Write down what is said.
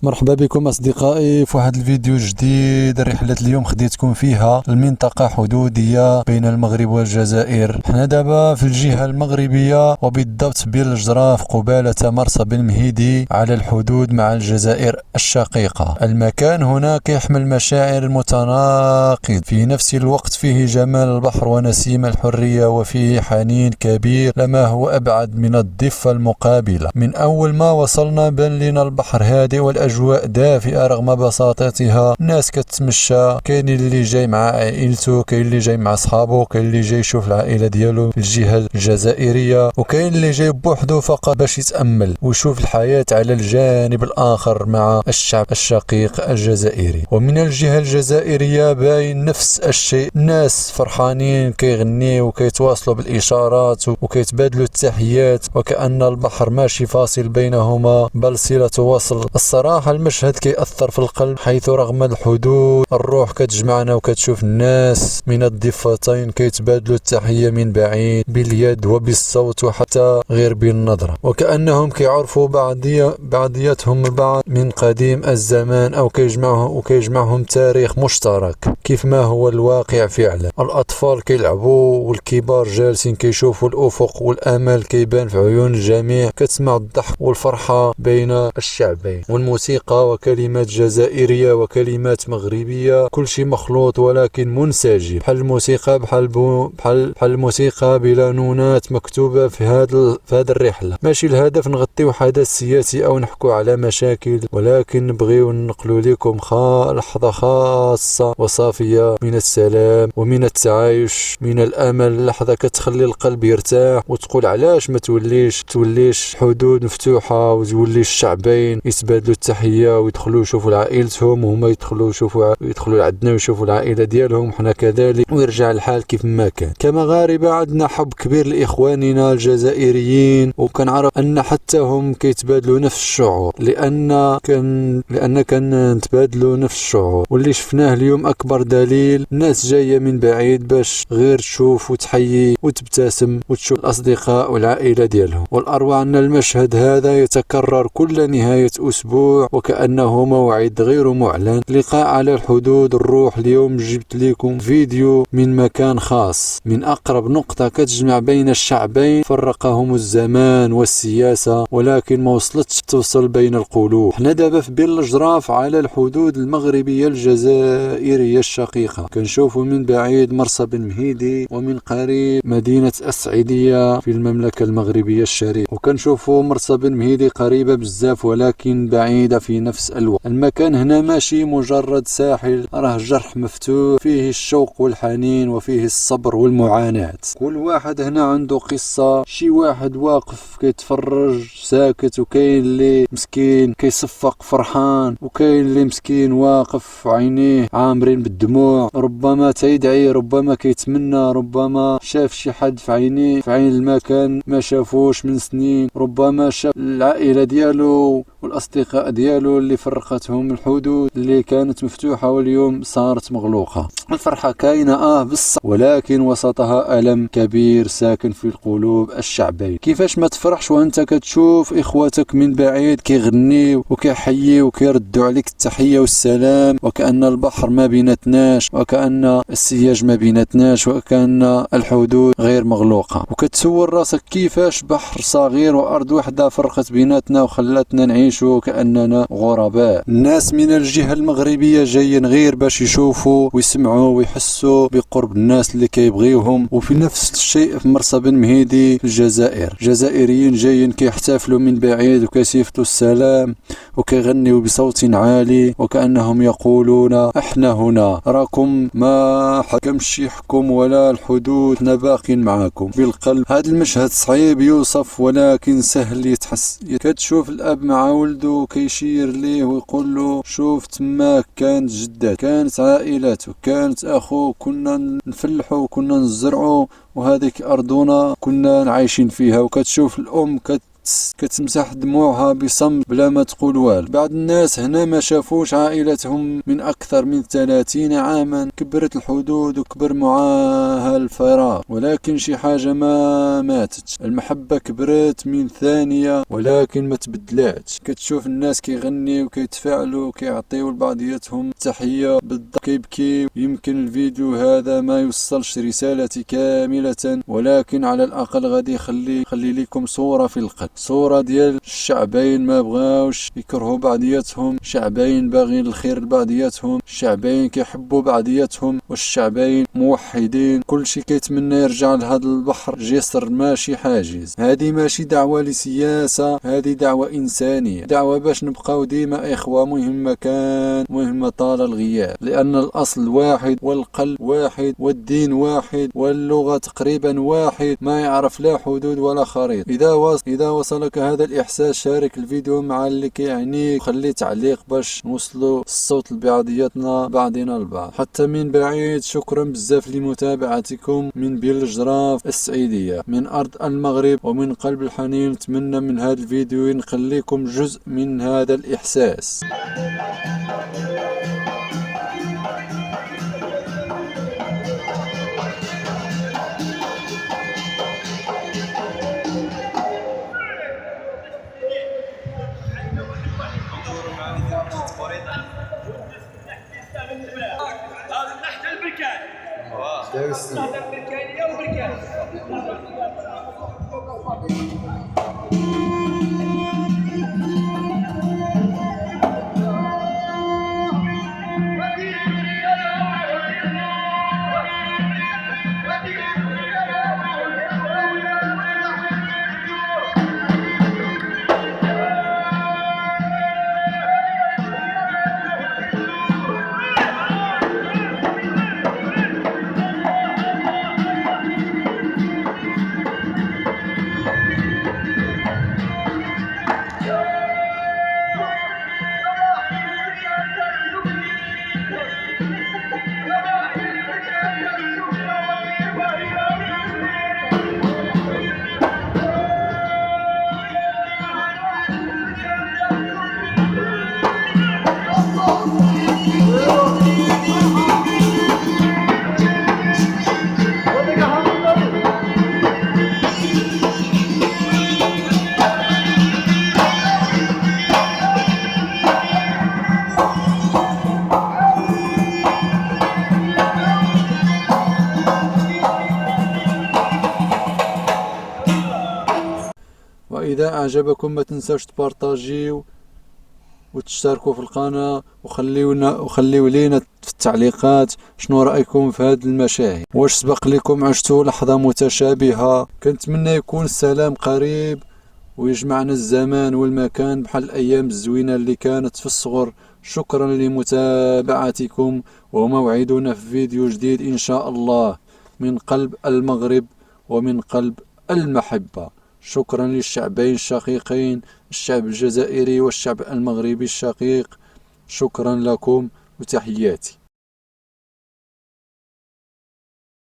مرحبا بكم أصدقائي في واحد الفيديو جديد. رحلة اليوم خديتكم فيها المنطقة حدودية بين المغرب والجزائر. حنا دابا في الجهة المغربية وبالضبط بالجراف قبالة مرسى بن مهيدي على الحدود مع الجزائر الشقيقة. المكان هناك يحمل مشاعر متناقض، في نفس الوقت فيه جمال البحر ونسيم الحرية، وفيه حنين كبير لما هو أبعد من الضفة المقابلة. من أول ما وصلنا بان لنا البحر هادئ والأجواء دافئة رغم بساطتها. الناس كتمشى، كاين اللي جاي مع عائلته، كاين اللي جاي مع صحابه، كاين اللي جاي يشوف العائلة ديالو في الجهة الجزائرية، وكاين اللي جاي بوحده فقط باش يتأمل ويشوف الحياة على الجانب الآخر مع الشعب الشقيق الجزائري. ومن الجهة الجزائرية باين نفس الشيء، الناس فرحانين كيغنيو وكيتواصلوا بالإشارات وكيتبادلوا التحيات، وكأن البحر ماشي فاصل بينهما بل صلة وصل. الصراحة المشهد كيأثر في القلب، حيث رغم الحدود الروح كتجمعنا، وكتشوف الناس من الضفتين كيتبادلوا التحية من بعيد باليد وبالصوت وحتى غير بالنظرة، وكأنهم كيعرفوا بعضياتهم البعض من قديم الزمان، أو كيجمعهم تاريخ مشترك كيف ما هو الواقع فعلا. الأطفال كيلعبوا والكبار جالسين كيشوفوا الأفق، والأمل كيبان في عيون الجميع. كتسمع الضحك والفرحة بين الشعبين، والموسيقى وكلمات جزائرية وكلمات مغربية، كل شيء مخلوط ولكن منسجم، بحال الموسيقى بحال الموسيقى بلا نونات مكتوبة في هذا الرحلة. ماشي الهدف نغطيو حدث سياسي أو نحكو على مشاكل، ولكن نبغيو ننقلوا لكم لحظة خاصة وصافية من السلام ومن التعايش، من الأمل، لحظة كتخلي القلب يرتاح وتقول علاش ما توليش حدود مفتوحة، وتولي الشعبين يتبادلوا التحية ويدخلوا يشوفوا عائلتهم، وهما يدخلوا عندنا ويشوفوا العائلة ديالهم، وحنا كذلك، ويرجع الحال كيف ما كان. كمغاربة عندنا حب كبير لإخواننا الجزائريين، وكنعرف أن حتى هم كيتبادلوا نفس الشعور، لأن كان نتبادلوا نفس الشعور. واللي شفناه اليوم أكبر دليل، الناس جاية من بعيد باش غير تشوف وتحيي وتبتسم وتشوف الأصدقاء والعائلة ديالهم. والأروع أن المشهد هذا يتكرر كل نهاية أسبوع، وكأنه موعد غير معلن. لقاء على الحدود الروح. اليوم جبت لكم فيديو من مكان خاص، من أقرب نقطة كتجمع بين الشعبين، فرقهم الزمان والسياسة ولكن ما وصلتش توصل بين القلوب. احنا دابا في بين الجراف على الحدود المغربية الجزائرية الشقيقة. كنشوفوا من بعيد مرسى بن مهيدي، ومن قريب مدينة السعيدية في المملكة المغربية الشريفة. وكنشوفوا مرسى بن مهيدي قريبة بزاف ولكن بعيدة في نفس الوقت. المكان هنا ماشي مجرد ساحل، راه جرح مفتوح فيه الشوق والحنين وفيه الصبر والمعاناة. كل واحد هنا عنده قصة، شي واحد واقف كيتفرج ساكت، وكاين اللي مسكين كيصفق فرحان، وكاين اللي مسكين واقف عينيه عامرين بالدموع، ربما تيدعي، ربما كيتمنى، ربما شاف شي حد في عينيه، في عين المكان ما شافوش من سنين، ربما شاف العائلة ديالو والأصدقاء ديالو اللي فرقتهم الحدود اللي كانت مفتوحة واليوم صارت مغلوقة. الفرحة كاينة بصح، ولكن وسطها ألم كبير ساكن في القلوب الشعبين. كيفاش ما تفرحش وانت كتشوف إخواتك من بعيد كيغنيو وكيحيي وكيردوا عليك التحية والسلام، وكأن البحر ما بيناتناش، وكأن السياج ما بيناتناش، وكأن الحدود غير مغلوقة. وكتسول راسك كيفاش بحر صغير وأرض واحدة فرقت بيناتنا وخلاتنا نعيشوا كأننا غرباء. الناس من الجهة المغربية جايين غير باش يشوفوا ويسمعوا ويحسوا بقرب الناس اللي كيبغيوهم. وفي نفس الشيء في مرسى بن مهيدي في الجزائر، جزائريين جايين كيحتفلوا من بعيد وكيصيفطوا السلام وكيغنيوا بصوت عالي، وكأنهم يقولون احنا هنا، راكم ما حكمش يحكم ولا الحدود، باق معاكم بالقلب. هذا المشهد صعيب يوصف ولكن سهل يتحس. كتشوف الأب مع ولده كيشير ليه ويقول له شوف تماك كانت جدات، كانت عائلته، كانت أخوه، كنا نفلحوا وكنا نزرعوا، وهذيك أرضنا كنا عايشين فيها. وكتشوف الأم كتمسح دموعها بصمت بلا ما تقول والو. بعض الناس هنا ما شافوش عائلتهم من أكثر من 30 عاما، كبرت الحدود وكبر معاها الفراغ، ولكن شي حاجة ما ماتت. المحبة كبرت من ثانية ولكن ما تبدلاتش. كتشوف الناس كيغنيو وكيتفاعلوا وكيعطيو لبعضياتهم تحية بالضبط، كيبكي. يمكن الفيديو هذا ما يوصلش رسالتي كاملة، ولكن على الأقل غادي يخلي لكم صورة في القلب، صورة ديال الشعبين ما بغاوش يكرهوا بعضياتهم، شعبين باغيين الخير لبعضياتهم، شعبين كيحبوا بعضياتهم، والشعبين موحدين. كل شي كيتمنى يرجع لهذا البحر جسر ماشي حاجز. هذه ماشي دعوة لسياسة، هذه دعوة إنسانية، دعوة باش نبقاو ديما إخوة مهما كان، مهما طال الغياب، لأن الأصل واحد والقلب واحد والدين واحد واللغة تقريبا واحد، ما يعرف لا حدود ولا خريطة. إذا وصلك هذا الإحساس شارك الفيديو مع اللي كيعنيك، وخلي تعليق باش نوصلوا الصوت لبعضياتنا بعضنا البعض. حتى من بعيد شكرا بزاف لمتابعتكم من بيل الجراف السعيدية، من أرض المغرب ومن قلب الحنين. نتمنى من هذا الفيديو نخليكم جزء من هذا الإحساس. وإذا أعجبكم ما تنسوش تبارطاجيو وتشتركوا في القناة، وخليوا لينا في التعليقات شنو رأيكم في هذه المشاهد. واش سبق لكم عشتوا لحظة متشابهة؟ كنتمنى يكون السلام قريب ويجمعنا الزمان والمكان بحال الأيام الزوينة اللي كانت في الصغر. شكرا لمتابعتكم، وموعدنا في فيديو جديد إن شاء الله من قلب المغرب ومن قلب المحبة. شكرا للشعبين الشقيقين، الشعب الجزائري والشعب المغربي الشقيق. شكرا لكم وتحياتي.